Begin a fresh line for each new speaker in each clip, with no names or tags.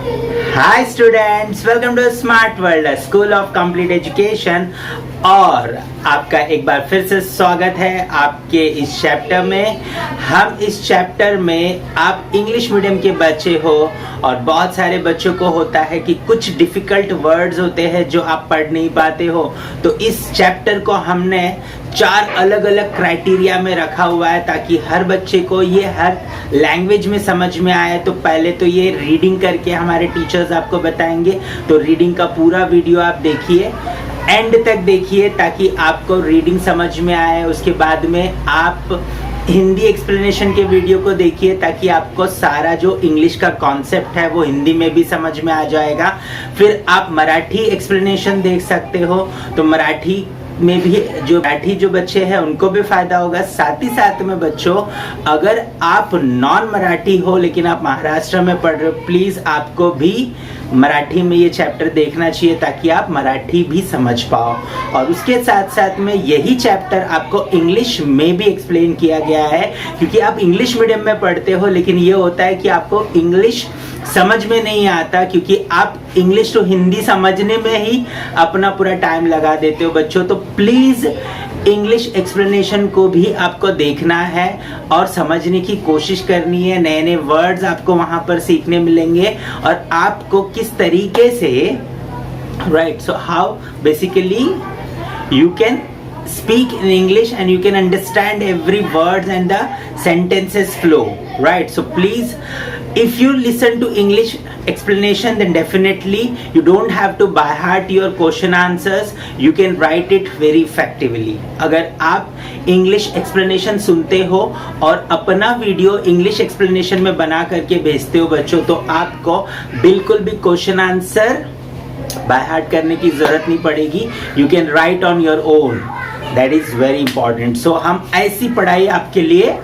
Hi students, welcome to smart world school of complete education. और आपका एक बार फिर से स्वागत है आपके इस चैप्टर में। हम इस चैप्टर में आप इंग्लिश मीडियम के बच्चे हो और बहुत सारे बच्चों को होता है कि कुछ डिफिकल्ट वर्ड्स होते हैं जो आप पढ़ नहीं पाते हो। तो इस चैप्टर को हमने 4 अलग अलग क्राइटेरिया में रखा हुआ है ताकि हर बच्चे को ये हर लैंग्वेज में समझ में आए। तो पहले तो ये रीडिंग करके हमारे टीचर्स आपको बताएंगे, तो रीडिंग का पूरा वीडियो आप देखिए, एंड तक देखिए ताकि आपको रीडिंग समझ में आए। उसके बाद में आप हिंदी एक्सप्लेनेशन के वीडियो को देखिए ताकि आपको सारा जो इंग्लिश का कॉन्सेप्ट है वो हिंदी में भी समझ में आ जाएगा। फिर आप मराठी एक्सप्लेनेशन देख सकते हो, तो मराठी में भी जो बच्चे हैं उनको भी फायदा होगा। साथ ही साथ में बच्चों, अगर आप नॉन मराठी हो लेकिन आप महाराष्ट्र में पढ़ रहे हो, प्लीज आपको भी मराठी में ये चैप्टर देखना चाहिए ताकि आप मराठी भी समझ पाओ। और उसके साथ साथ में यही चैप्टर आपको इंग्लिश में भी एक्सप्लेन किया गया है, क्योंकि आप इंग्लिश मीडियम में पढ़ते हो लेकिन ये होता है कि आपको इंग्लिश समझ में नहीं आता, क्योंकि आप इंग्लिश तो हिंदी समझने में ही अपना पूरा टाइम लगा देते हो बच्चों। तो प्लीज इंग्लिश एक्सप्लेनेशन को भी आपको देखना है और समझने की कोशिश करनी है। नए नए वर्ड्स आपको वहां पर सीखने मिलेंगे और आपको किस तरीके से right, so how basically you can speak in English and you can understand every word and the sentences flow, right? So please, if you listen to English explanation, then definitely you don't have to by heart your question answers, you can write it very effectively. अगर आप English explanation सुनते हो और अपना video English explanation में बना करके भेजते हो बच्चों, तो आपको बिल्कुल भी क्वेश्चन आंसर बाय हार्ट करने की जरूरत नहीं पड़ेगी। You can write on your own, that is very important. So हम ऐसी पढ़ाई आपके लिए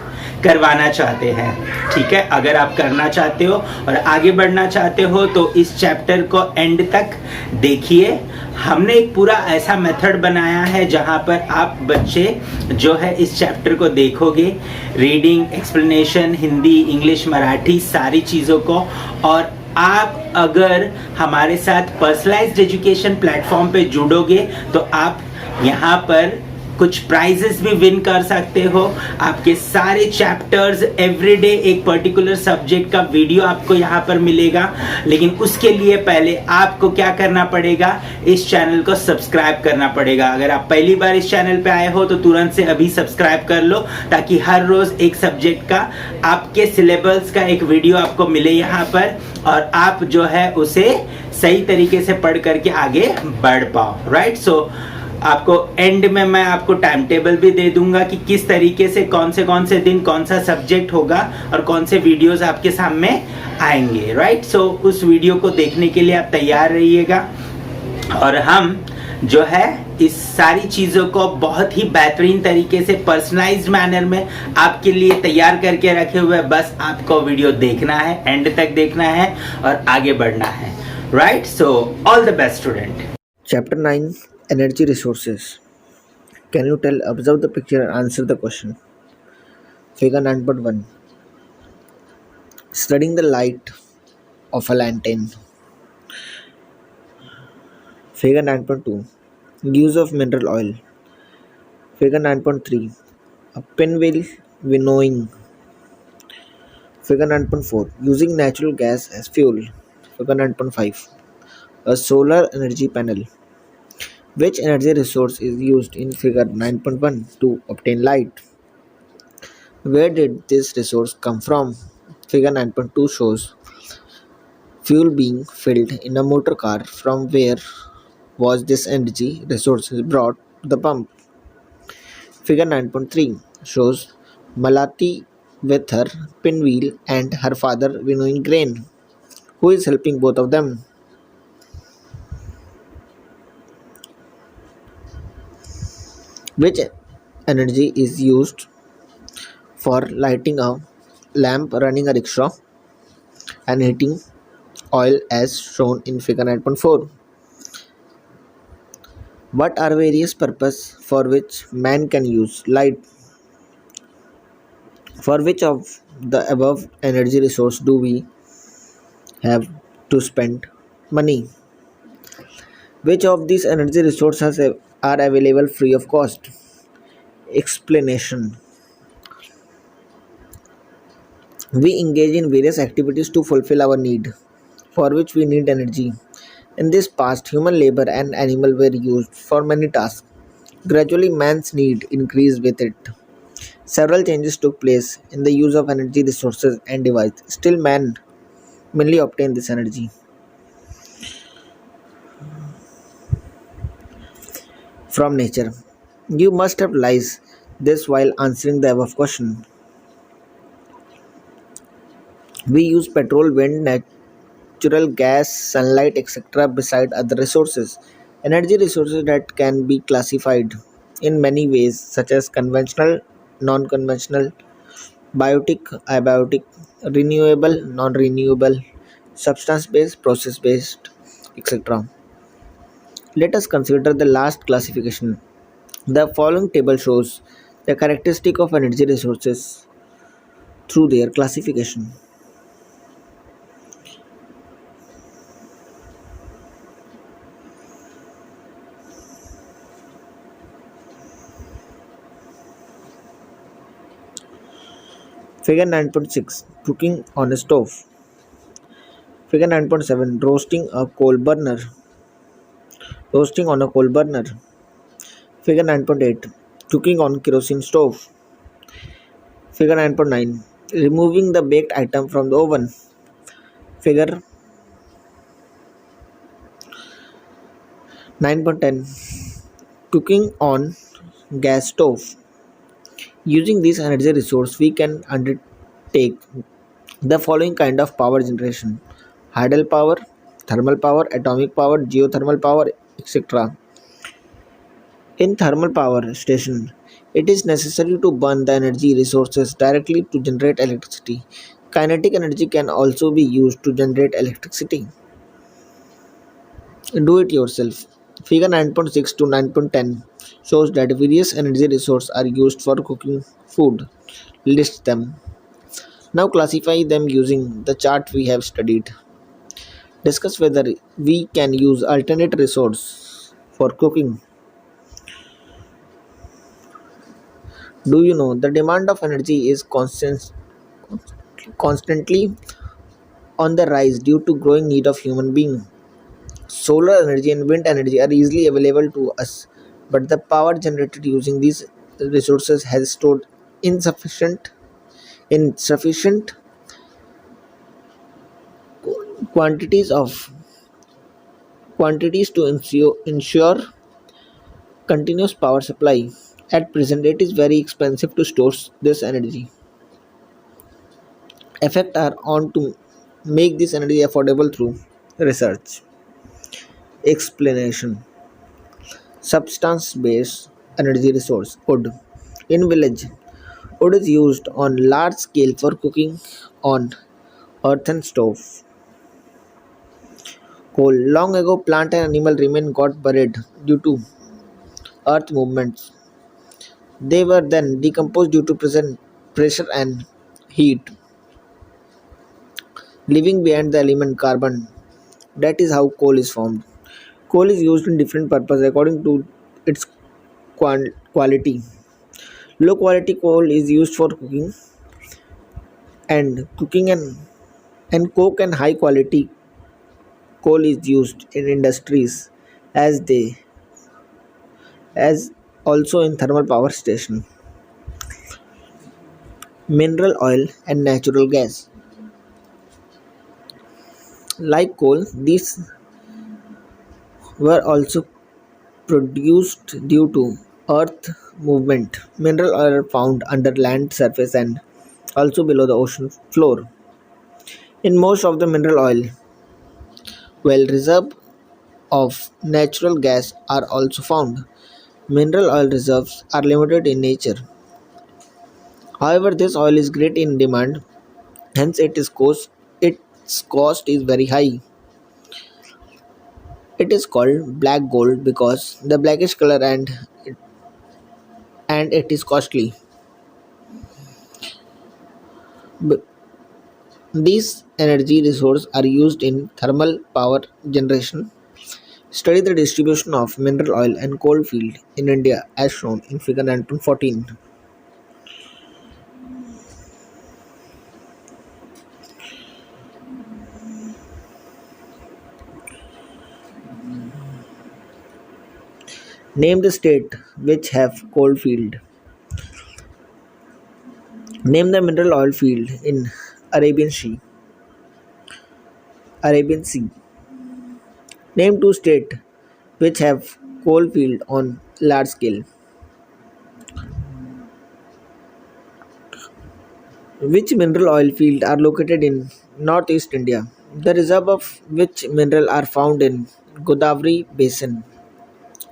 करवाना चाहते हैं, ठीक है। अगर आप करना चाहते हो और आगे बढ़ना चाहते हो तो इस चैप्टर को एंड तक देखिए। हमने एक पूरा ऐसा मेथड बनाया है जहां पर आप बच्चे जो है इस चैप्टर को देखोगे, reading, explanation, Hindi, English, Marathi, सारी चीज़ों को। और आप अगर हमारे साथ पर्सनलाइज्ड एजुकेशन प्लेटफॉर्म पे जुड़ोगे तो आप यहाँ पर कुछ प्राइजेस भी विन कर सकते हो। आपके सारे चैप्टर्स एवरीडे एक पर्टिकुलर सब्जेक्ट का वीडियो आपको यहाँ पर मिलेगा। लेकिन उसके लिए पहले आपको क्या करना पड़ेगा, इस चैनल को सब्सक्राइब करना पड़ेगा। अगर आप पहली बार इस चैनल पे आए हो तो तुरंत से अभी सब्सक्राइब कर लो ताकि हर रोज एक सब्जेक्ट का आपके सिलेबस का एक वीडियो आपको मिले यहाँ पर, और आप जो है उसे सही तरीके से पढ़ करके आगे बढ़ पाओ, राइट। सो आपको एंड में मैं आपको टाइम टेबल भी दे दूंगा कि किस तरीके से कौन से दिन कौन सा सब्जेक्ट होगा और कौन से वीडियोस आपके सामने आएंगे, राइट। सो उस वीडियो को देखने के लिए आप तैयार रहिएगा। और हम जो है इस सारी चीज़ों को बहुत ही बेहतरीन तरीके से पर्सनलाइज्ड मैनर में आपके लिए तैयार करके रखे हुए। बस आपको वीडियो देखना है, एंड तक देखना है और आगे बढ़ना है, right. So all the best student.
Chapter 9, Energy Resources. Can you tell, observe the picture and answer the question? Figure 9.1. Studying the light of a lantern. Figure 9.2. Use of mineral oil. Figure 9.3. A pinwheel winnowing. Figure 9.4. Using natural gas as fuel. Figure 9.5. A solar energy panel. Which energy resource is used in figure 9.1 to obtain light? Where did this resource come from? Figure 9.2 shows fuel being filled in a motor car. From where was this energy resource brought to the pump? Figure 9.3 shows Malati with her pinwheel and her father winnowing grain. Who is helping both of them? Which energy is used for lighting a lamp, running a rickshaw, and heating oil as shown in figure 9.4? What are various purposes for which man can use light? For which of the above energy resource do we have to spend money. Which of these energy resources are available free of cost? Explanation. We engage in various activities to fulfill our need, for which we need energy. In this past, human labor and animal were used for many tasks. Gradually, man's need increased with it. Several changes took place in the use of energy resources and devices. Still, man mainly obtained this energy from nature. You must have realized this while answering the above question. We use petrol, wind, natural gas, sunlight, etc. beside other resources. Energy resources that can be classified in many ways, such as conventional, non conventional, biotic, abiotic, renewable, non renewable, substance based, process based, etc. Let us consider the last classification. The following table shows the characteristic of energy resources through their classification. Figure 9.6, cooking on a stove. Figure 9.7, roasting a coal burner. Roasting on a coal burner. Figure 9.8, cooking on kerosene stove. Figure 9.9, removing the baked item from the oven. Figure 9.10, cooking on gas stove. Using this energy resource, we can undertake the following kind of power generation: hydel power, thermal power, atomic power, geothermal power, etc. In thermal power station, it is necessary to burn the energy resources directly to generate electricity. Kinetic energy can also be used to generate electricity. Do it yourself. Figure 9.6 to 9.10 shows that various energy resources are used for cooking food. List them. Now classify them using the chart we have studied. Discuss whether we can use alternate resource for cooking. Do you know the demand of energy is constantly on the rise due to growing need of human being. Solar energy and wind energy are easily available to us, but the power generated using these resources has stored insufficient quantities of quantities to ensure continuous power supply. At present, it is very expensive to store this energy. Efforts are on to make this energy affordable through research. Explanation. Substance based energy resource wood. In village, wood is used on large scale for cooking on earthen stove. Coal. Long ago, plant and animal remain got buried due to earth movements. They were then decomposed due to present pressure and heat, leaving behind the element carbon. That is how coal is formed. Coal is used in different purposes according to its quality. Low quality coal is used for cooking and coke, and high quality coal is used in industries as they as also in thermal power station. Mineral oil and natural gas. Like coal, these were also produced due to earth movement. Mineral oil are found under land surface and also below the ocean floor. In most of the mineral oil, well reserve of natural gas are also found. Mineral oil reserves are limited in nature. However, this oil is great in demand, hence its cost is very high. It is called black gold because the blackish color and it is costly. B- These energy resources are used in thermal power generation. Study the distribution of mineral oil and coal field in India as shown in figure 1914. Name the state which have coal field. Name the mineral oil field in Arabian Sea. Arabian Sea. Name two states which have coal field on large scale. Which mineral oil field are located in northeast India? The reserve of which mineral are found in Godavari basin?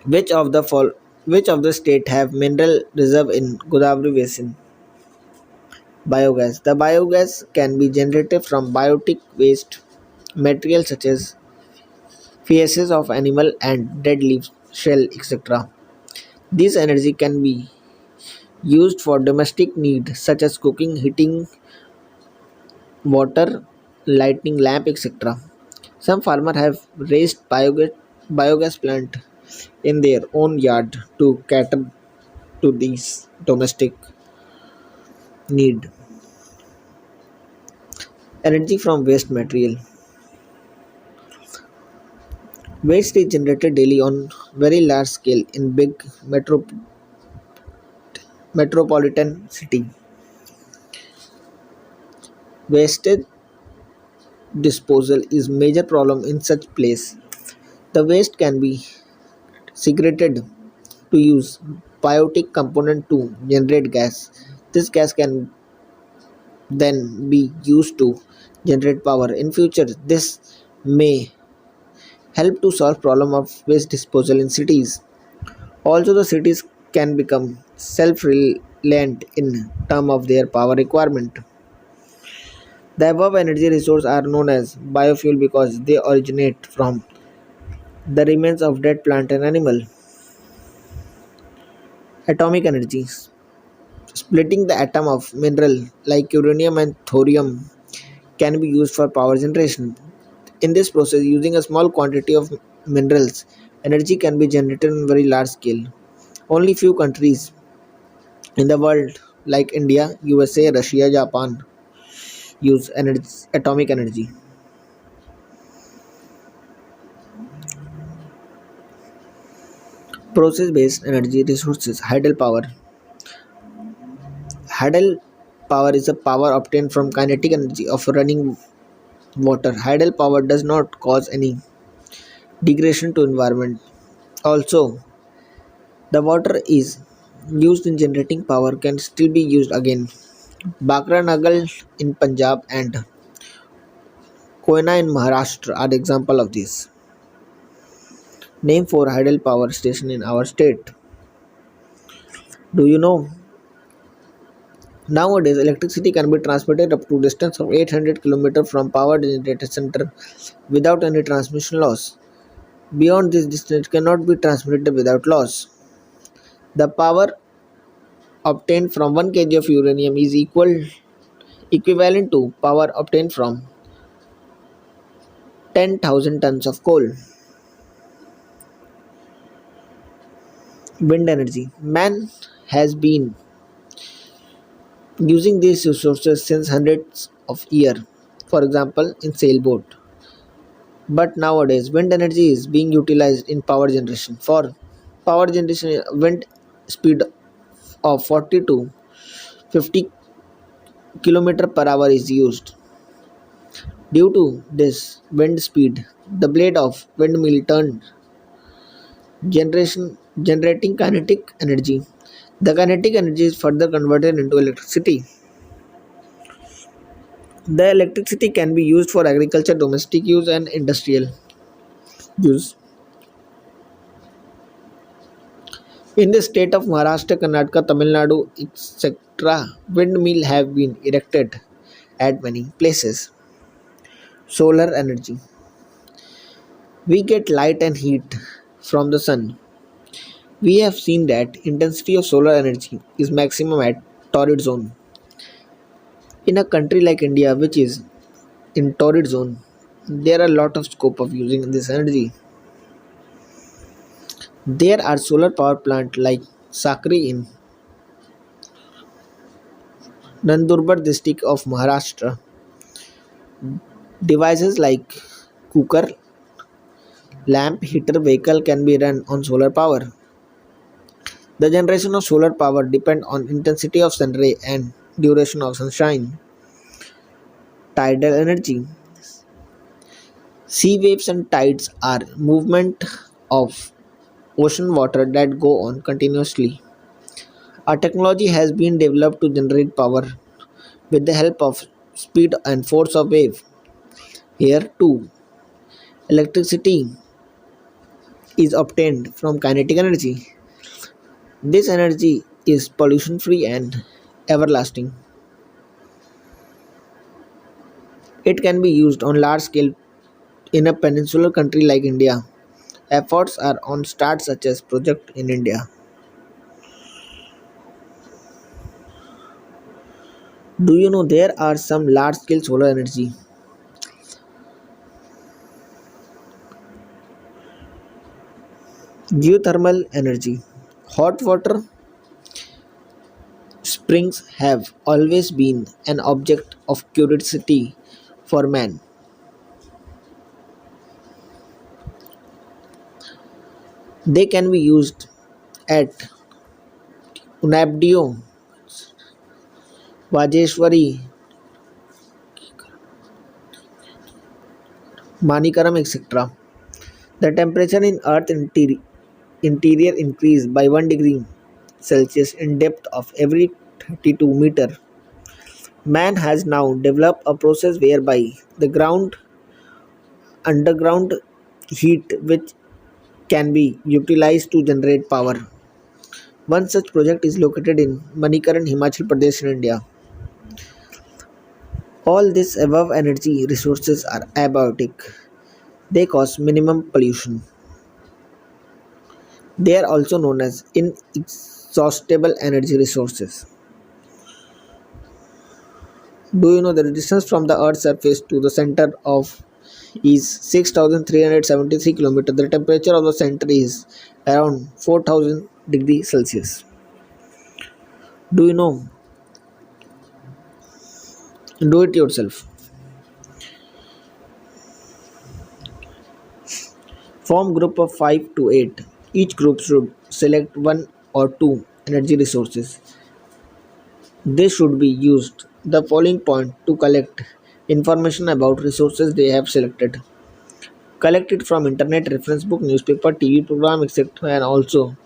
Which of the which of the state have mineral reserve in Godavari basin? Biogas. The biogas can be generated from biotic waste material such as feces of animal and dead leaf shell etc. This energy can be used for domestic need such as cooking, heating water, lighting lamp etc. Some farmers have raised biogas plant in their own yard to cater to these domestic need. Energy from waste material. Waste is generated daily on very large scale in big metropolitan city. Wastage disposal is major problem in such place. The waste can be segregated to use biotic component to generate gas. This gas can then be used to generate power. In future, this may help to solve problem of waste disposal in cities. Also, the cities can become self-reliant in term of their power requirement. The above energy resources are known as biofuel because they originate from the remains of dead plant and animal. Atomic energy. Splitting the atom of mineral like uranium and thorium can be used for power generation. In this process, using a small quantity of minerals, energy can be generated on very large scale. Only few countries in the world like India, USA, Russia, Japan use atomic energy. Process based energy resources. Hydel power. Hydel power is a power obtained from kinetic energy of running water. Hydel power does not cause any degradation to environment. Also, the water is used in generating power can still be used again. Bakra Nagal in Punjab and Koyna in Maharashtra are example of this. Name for hydel power station in our state. Do you know? Nowadays, electricity can be transmitted up to distance of 800 km from power generator center without any transmission loss. Beyond this distance cannot be transmitted without loss. The power obtained from 1 kg of uranium is equivalent to power obtained from 10,000 tons of coal. Wind energy. Man has been using these resources since hundreds of years, for example, in sailboat. But nowadays, wind energy is being utilized in power generation. For power generation, wind speed of 40 to 50 km per hour is used. Due to this wind speed, the blade of windmill turn generating kinetic energy. The kinetic energy is further converted into electricity. The electricity can be used for agriculture, domestic use, and industrial use. In the state of Maharashtra, Karnataka, Tamil Nadu, etc., windmill have been erected at many places. Solar energy. We get light and heat from the sun. We have seen that intensity of solar energy is maximum at torrid zone. In a country like India, which is in torrid zone. There are a lot of scope of using this energy. There are solar power plant like Sakri in Nandurbar district of Maharashtra. Devices like cooker, lamp, heater, vehicle can be run on solar power. The generation of solar power depend on intensity of sun ray and duration of sunshine. Tidal energy. Sea waves and tides are movement of ocean water that go on continuously. Our technology has been developed to generate power with the help of speed and force of wave. Here too, electricity is obtained from kinetic energy. This energy is pollution free and everlasting. It can be used on large scale in a peninsular country like India. Efforts are on start such as project in India. Do you know there are some large scale solar energy? Geothermal energy. Hot water springs have always been an object of curiosity for man. They can be used at Unabdio, Vajeshwari, Manikaram, etc. The temperature in Earth interior increased by 1 degree Celsius in depth of every 32 meter. Man has now developed a process whereby the ground underground heat which can be utilized to generate power. One such project is located in Manikaran, Himachal Pradesh in India. All these above energy resources are abiotic. They cause minimum pollution. They are also known as inexhaustible energy resources. Do you know the distance from the Earth's surface to the center of is 6,373 km. The temperature of the center is around 4,000 degrees Celsius. Do you know? Do it yourself. Form group of 5 to 8. Each group should select one or two energy resources. They should be used the following point to collect information about resources they have selected. Collect it from internet, reference book, newspaper, TV program, etc. and also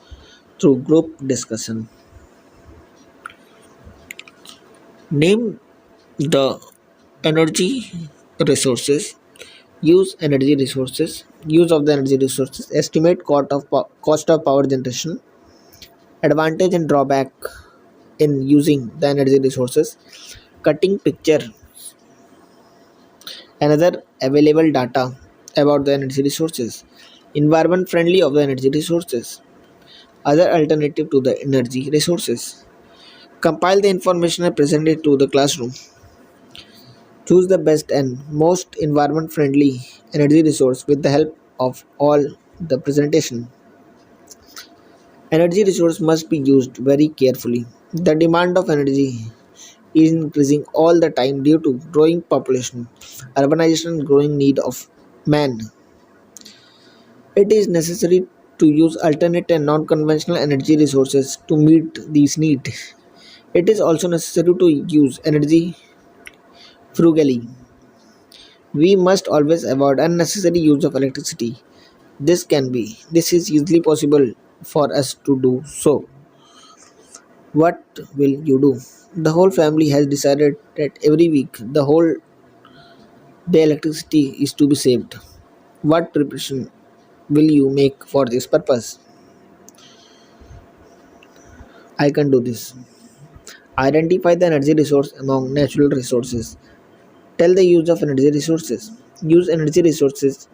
through group discussion. Name the energy resources, use energy resources, use of the energy resources, estimate cost of power generation, advantage and drawback in using the energy resources, cutting picture, another available data about the energy resources, environment friendly of the energy resources, other alternative to the energy resources. Compile the information and present it to the classroom. Choose the best and most environment friendly energy resource with the help of all the presentation. Energy resource must be used very carefully. The demand of energy is increasing all the time due to growing population, urbanization and growing need of man. It is necessary to use alternate and non-conventional energy resources to meet these needs. It is also necessary to use energy frugally. We must always avoid unnecessary use of electricity. This is easily possible for us to do so. What will you do? The whole family has decided that every week the whole day electricity is to be saved. What preparation will you make for this purpose? I can do this. Identify the energy resource among natural resources. Tell the use of energy resources. Use energy resources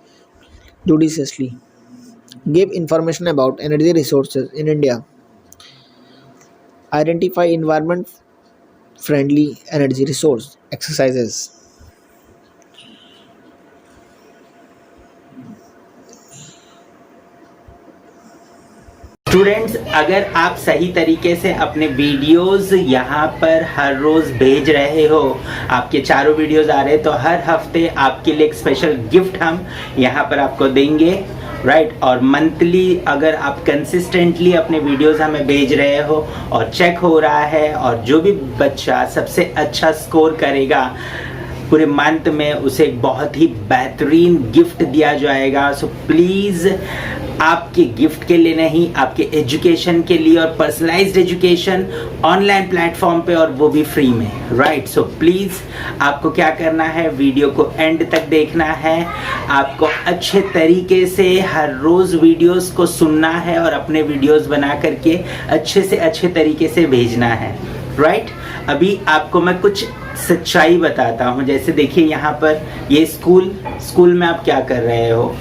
judiciously. Give information about energy resources in India. Identify environment friendly energy resource exercises.
Students, अगर आप सही तरीके से अपने videos यहाँ पर हर रोज़ भेज रहे हो, आपके चारों वीडियोस आ रहे हैं, तो हर हफ्ते आपके लिए एक स्पेशल गिफ्ट हम यहाँ पर आपको देंगे, राइट। और मंथली अगर आप कंसिस्टेंटली अपने वीडियोस हमें भेज रहे हो और चेक हो रहा है, और जो भी बच्चा सबसे अच्छा स्कोर करेगा पूरे मंथ में, उसे एक बहुत ही बेहतरीन गिफ्ट दिया जाएगा। सो प्लीज़, आपके गिफ्ट के लिए नहीं, आपके एजुकेशन के लिए, और पर्सनलाइज्ड एजुकेशन ऑनलाइन प्लेटफॉर्म पे, और वो भी फ्री में, राइट। सो प्लीज़ आपको क्या करना है, वीडियो को एंड तक देखना है, आपको अच्छे तरीके से हर रोज़ वीडियोस को सुनना है और अपने वीडियोस बना करके अच्छे से अच्छे तरीके से भेजना है, राइट। अभी आपको मैं कुछ सच्चाई बताता हूँ। जैसे देखिए यहाँ पर ये स्कूल में आप क्या कर रहे हो,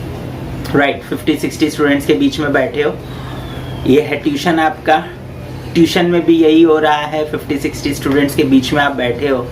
राइट। 50-60 स्टूडेंट्स के बीच में बैठे हो। ये है ट्यूशन आपका, ट्यूशन में भी यही हो रहा है, 50-60 स्टूडेंट्स के बीच में आप बैठे हो।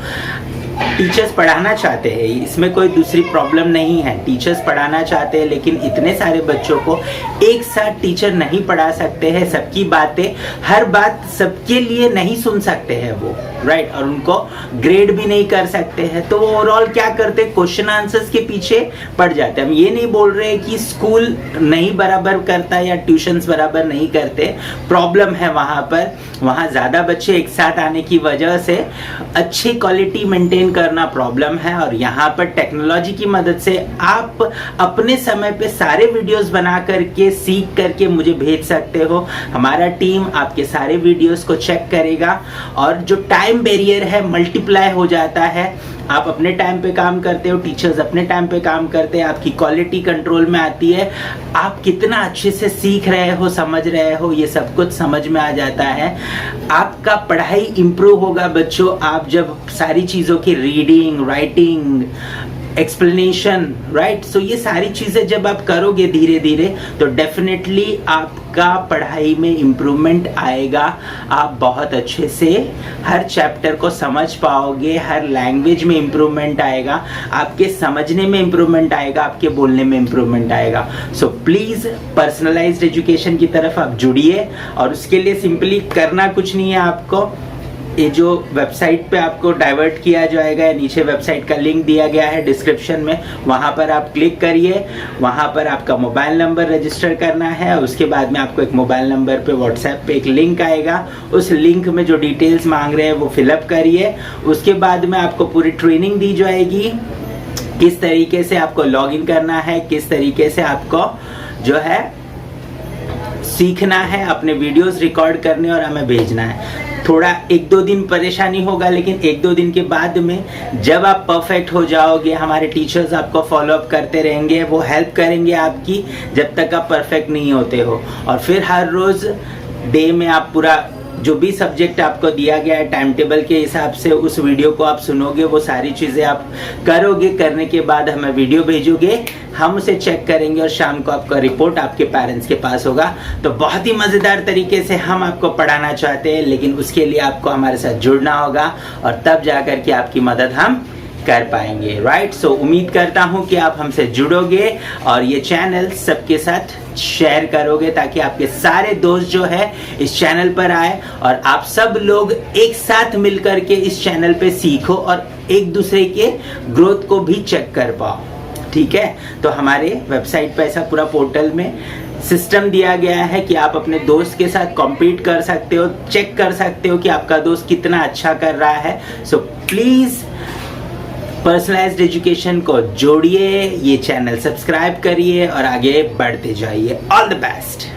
टीचर्स पढ़ाना चाहते हैं, इसमें कोई दूसरी प्रॉब्लम नहीं है, टीचर्स पढ़ाना चाहते हैं, लेकिन इतने सारे बच्चों को एक साथ टीचर नहीं पढ़ा सकते हैं। सबकी बातें, हर बात सबके लिए नहीं सुन सकते हैं वो, राइट। और उनको ग्रेड भी नहीं कर सकते हैं, तो ओवरऑल क्या करते, क्वेश्चन आंसर्स के पीछे पड़ जाते हैं। हम ये नहीं बोल रहे कि स्कूल नहीं बराबर करता या ट्यूशन्स बराबर नहीं करते, प्रॉब्लम है वहाँ पर। वहाँ ज़्यादा बच्चे एक साथ आने की वजह से अच्छी क्वालिटी मेंटेन करना प्रॉब्लम है। और यहाँ पर टेक्नोलॉजी की मदद से आप अपने समय पे सारे वीडियोस बना करके, सीख करके मुझे भेज सकते हो। हमारा टीम आपके सारे वीडियोस को चेक करेगा, और जो टाइम बैरियर है मल्टीप्लाई हो जाता है। आप अपने टाइम पे काम करते हो, टीचर्स अपने टाइम पे काम करते हैं, आपकी क्वालिटी कंट्रोल में आती है, आप कितना अच्छे से सीख रहे हो, समझ रहे हो, ये सब कुछ समझ में आ जाता है। आपका पढ़ाई इंप्रूव होगा बच्चों, आप जब सारी चीज़ों की रीडिंग, राइटिंग, एक्सप्लेनेशन, राइट। सो ये सारी चीज़ें जब आप करोगे धीरे धीरे, तो डेफिनेटली आपका पढ़ाई में इम्प्रूवमेंट आएगा। आप बहुत अच्छे से हर चैप्टर को समझ पाओगे, हर लैंग्वेज में इम्प्रूवमेंट आएगा, आपके समझने में इम्प्रूवमेंट आएगा, आपके बोलने में इम्प्रूवमेंट आएगा। सो प्लीज़ पर्सनलाइज्ड एजुकेशन की तरफ आप जुड़िए, और उसके लिए सिंपली करना कुछ नहीं है आपको। ये जो वेबसाइट पे आपको डाइवर्ट किया जाएगा, नीचे वेबसाइट का लिंक दिया गया है डिस्क्रिप्शन में, वहाँ पर आप क्लिक करिए। वहाँ पर आपका मोबाइल नंबर रजिस्टर करना है, उसके बाद में आपको एक मोबाइल नंबर पे व्हाट्सएप पे एक लिंक आएगा, उस लिंक में जो डिटेल्स मांग रहे हैं वो फिलअप करिए। उसके बाद में आपको पूरी ट्रेनिंग दी जाएगी, किस तरीके से आपको लॉगिन करना है, किस तरीके से आपको जो है सीखना है, अपने वीडियोस रिकॉर्ड करने और हमें भेजना है। थोड़ा 1-2 दिन परेशानी होगा, लेकिन 1-2 दिन के बाद में जब आप परफेक्ट हो जाओगे, हमारे टीचर्स आपको फॉलो अप करते रहेंगे, वो हेल्प करेंगे आपकी जब तक आप परफेक्ट नहीं होते हो। और फिर हर रोज़ डे में आप पूरा जो भी सब्जेक्ट आपको दिया गया है टाइम टेबल के हिसाब से, उस वीडियो को आप सुनोगे, वो सारी चीज़ें आप करोगे। करने के बाद हमें वीडियो भेजोगे, हम उसे चेक करेंगे, और शाम को आपका रिपोर्ट आपके पेरेंट्स के पास होगा। तो बहुत ही मज़ेदार तरीके से हम आपको पढ़ाना चाहते हैं, लेकिन उसके लिए आपको हमारे साथ जुड़ना होगा, और तब जा कर के आपकी मदद हम कर पाएंगे, राइट। सो उम्मीद करता हूँ कि आप हमसे जुड़ोगे और ये चैनल सबके साथ शेयर करोगे, ताकि आपके सारे दोस्त जो है इस चैनल पर आए, और आप सब लोग एक साथ मिलकर के इस चैनल पे सीखो और एक दूसरे के ग्रोथ को भी चेक कर पाओ, ठीक है। तो हमारे वेबसाइट पे ऐसा पूरा पोर्टल में सिस्टम दिया गया है कि आप अपने दोस्त के साथ कॉम्पीट कर सकते हो, चेक कर सकते हो कि आपका दोस्त कितना अच्छा कर रहा है। सो प्लीज़ पर्सनलाइज्ड एजुकेशन को जोड़िए, ये चैनल सब्सक्राइब करिए और आगे बढ़ते जाइए। All the best.